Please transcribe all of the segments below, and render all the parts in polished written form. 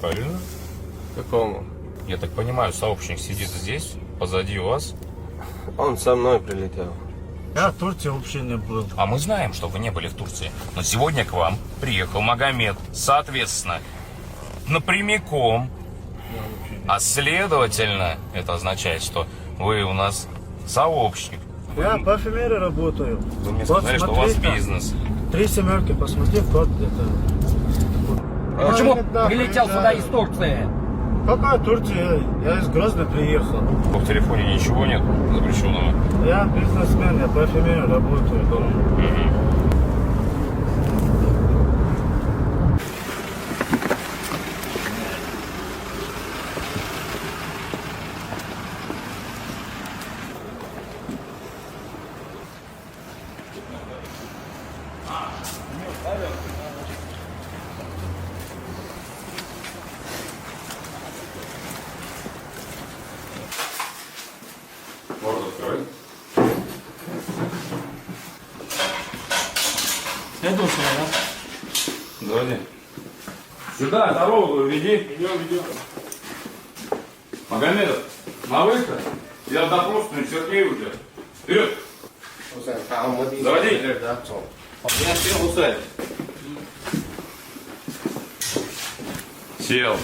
Правильно? Какому? Я так понимаю, сообщник сидит здесь, позади вас. Он со мной прилетел. Я в Турции вообще не был. А мы знаем, что вы не были в Турции. Но сегодня к вам приехал Магомед. Соответственно, напрямиком. А следовательно, это означает, что вы у нас сообщник. Я парфюмерии работаю. Вы мне Вот сказали, что у вас смотри там. бизнес. 3 семерки, посмотри, код это. Почему Да, прилетел да. сюда из Турции? Какая Турция? Я из Грозного приехал. В телефоне ничего нет запрещенного. Я бизнесмен, я парфюмерии работаю дома. Можно открыть? Иду сюда. Давайте. Сюда, дорогу веди. Идем. Магомедов, на выход. Я допросную Сергея уже. Вперед. Заводи. Я сел, усадь. Сел.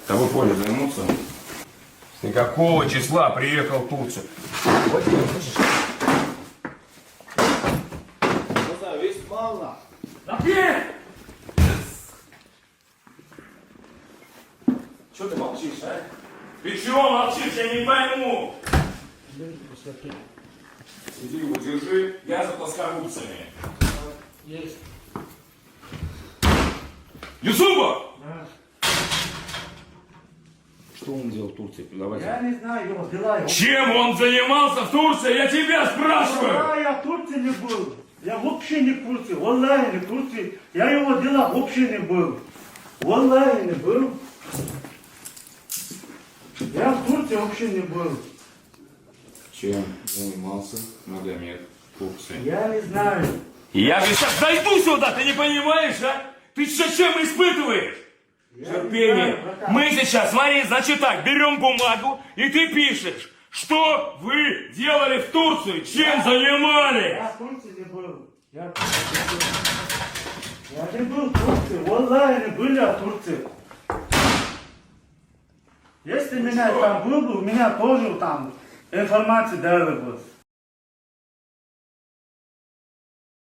Тобой поле займутся? С никакого числа приехал в Турцию. Что ты молчишь, а? Ты чего молчишь, я не пойму. Иди его держи, я за плоскогубцами. Есть. Юсупов! Что он делал в Турции? Давайте. Я не знаю его дела. Чем он занимался в Турции? Я тебя спрашиваю! Я в Турции не был. Я вообще не в Турции. Валлахи не в Турции. Я его дела вообще не был. Валлахи не был. Я в Турции вообще не был. Чем занимался Магомед в Турции? Я не знаю. Я же сейчас зайду сюда, ты не понимаешь, а? Ты сейчас чем испытываешь? Терпение. Мы сейчас, смотри, значит так, берем бумагу, и ты пишешь, что вы делали в Турции, чем занимались. Я в Турции не был. Я не был в Турции. Валлахи не были в Турции. Если меня там был бы, у меня тоже там информация дали бы.